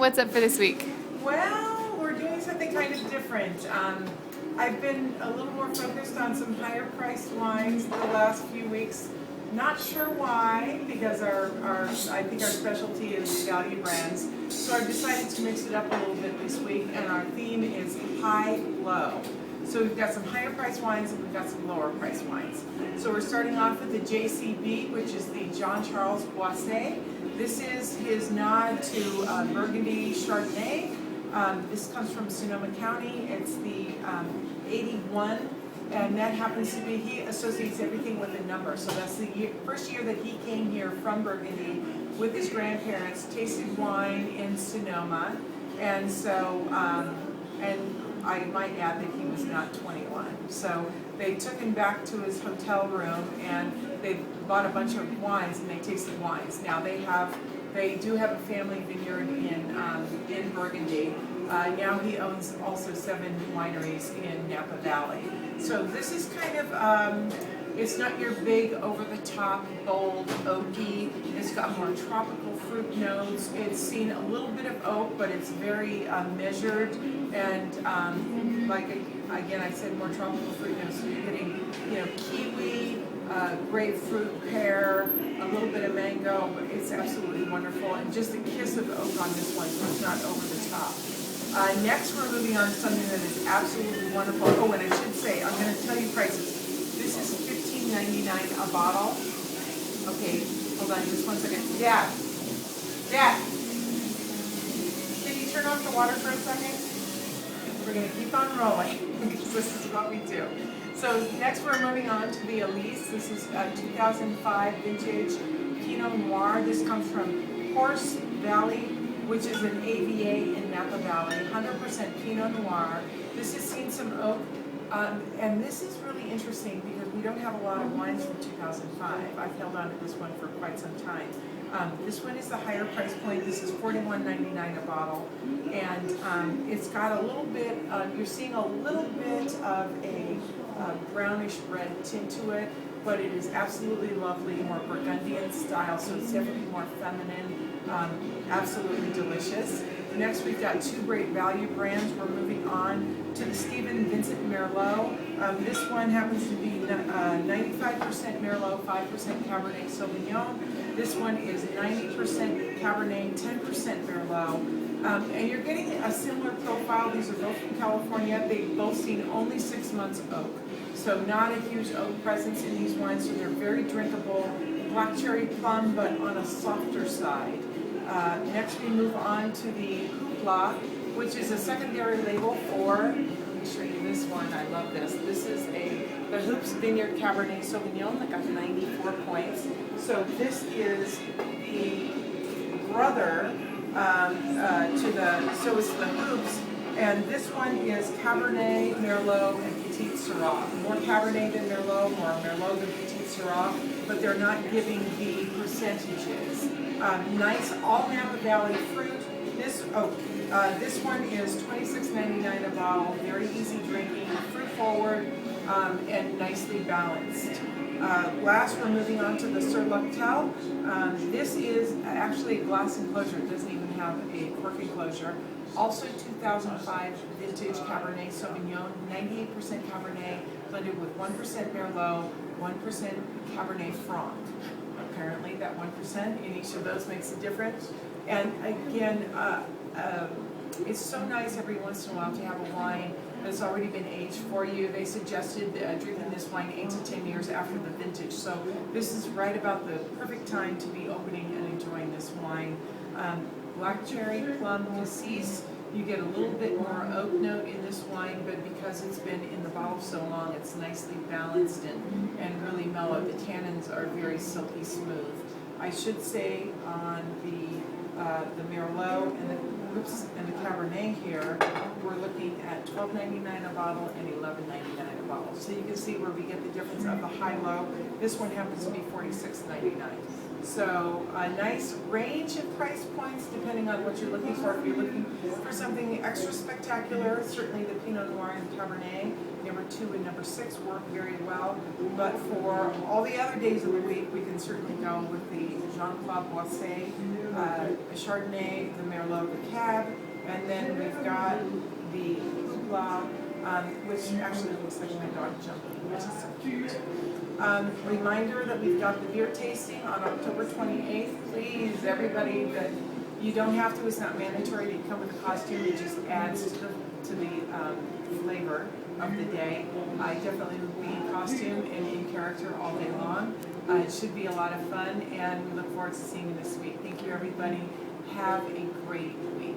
what's up for this week? Well, we're doing something kind of different. I've been a little more focused on some higher priced wines the last few weeks. Not sure why, because I think our specialty is value brands. So I've decided to mix it up a little bit this week, and our theme is high-low. So we've got some higher priced wines and we've got some lower priced wines. So we're starting off with the JCB, which is the Jean Charles Boisset. This is his nod to Burgundy Chardonnay. This comes from Sonoma County. It's the 81, and that happens to be, he associates everything with a number. So that's the first year that he came here from Burgundy with his grandparents, tasted wine in Sonoma, and so, and I might add that he was not 21. So they took him back to his hotel room and they bought a bunch of wines and they tasted wines. Now they do have a family vineyard in Burgundy. Now he owns also 7 wineries in Napa Valley. So this is kind of, it's not your big over-the-top, bold, oaky. It's got more tropical fruit notes. It's seen a little bit of oak, but it's very measured. And like again, I said more tropical fruit notes. So you're getting, kiwi, grapefruit, pear, a little bit of mango. But it's absolutely wonderful, and just a kiss of oak on this one, so it's not over the top. Next, we're moving on to something that is absolutely wonderful. Oh, and I should say, I'm going to tell you prices. This is $15.99 a bottle. Okay, hold on just one second. Dad, can you turn off the water for a second? We're going to keep on rolling because this is what we do. So next we're moving on to the Elise. This is a 2005 vintage Pinot Noir. This comes from Horse Valley, which is an AVA in Napa Valley, 100% Pinot Noir. This has seen some oak, and this is really interesting because we don't have a lot of wines from 2005. I've held on to this one for quite some time. This one is the higher price point. This is $41.99 a bottle, and it's got a little bit, you're seeing a little bit of a brownish red tint to it, but it is absolutely lovely, more Burgundian style, so it's definitely more feminine. Absolutely delicious. Next, we've got 2 great value brands. We're moving on to the Stephen Vincent Merlot. This one happens to be 95% Merlot, 5% Cabernet Sauvignon. This one is 90% Cabernet, 10% Merlot. And you're getting a similar profile. These are both from California. They've both seen only 6 months oak. So not a huge oak presence in these wines, so they're very drinkable. Black cherry plum, but on a softer side. Next we move on to the Hoopla, which is a secondary label for, let me show you this one, I love this. This is the Hoops Vineyard Cabernet Sauvignon that got 94 points. So this is the brother so it's the Hoops, and this one is Cabernet, Merlot, and Petit Syrah. More Cabernet than Merlot, more Merlot than Petit Syrah, but they're not giving the percentages. Nice all Napa Valley fruit. This one is $26.99 a bottle. Very easy drinking, fruit forward, and nicely balanced. Last, we're moving on to the Sur Loctel. This is actually a glass enclosure. It doesn't even have a cork enclosure. Also 2005 vintage Cabernet Sauvignon, 98% Cabernet, blended with 1% Merlot, 1% Cabernet Franc. Apparently that 1% in each of those makes a difference. And again, it's so nice every once in a while to have a wine that's already been aged for you. They suggested drinking this wine 8 to 10 years after the vintage. So this is right about the perfect time to be opening and enjoying this wine. Black cherry, plum, cassis. You get a little bit more oak note in this wine, but because it's been in the bottle so long, it's nicely balanced and really mellow. The tannins are very silky smooth. I should say on the Merlot and the Cabernet here, we're looking at $12.99 a bottle and $11.99 a bottle. So you can see where we get the difference of the high-low. This one happens to be $46.99. So a nice range of price points depending on what you're looking for. If you're looking for something extra spectacular, certainly the Pinot Noir and Cabernet, number 2 and number 6 work very well. But for all the other days of the week, we can certainly go with the Jean Claude Boisset a Chardonnay, the Merlot, the Cab, and then we've got the Hoopla, which actually looks like my dog jumping, which is so cute. Reminder that we've got the beer tasting on October 28th. Please, everybody, that you don't have to, it's not mandatory to come with a costume, it just adds to the flavor of the day. I definitely will be in costume and in character all day long. It should be a lot of fun, and we look forward to seeing you this week. Thank you, everybody. Have a great week.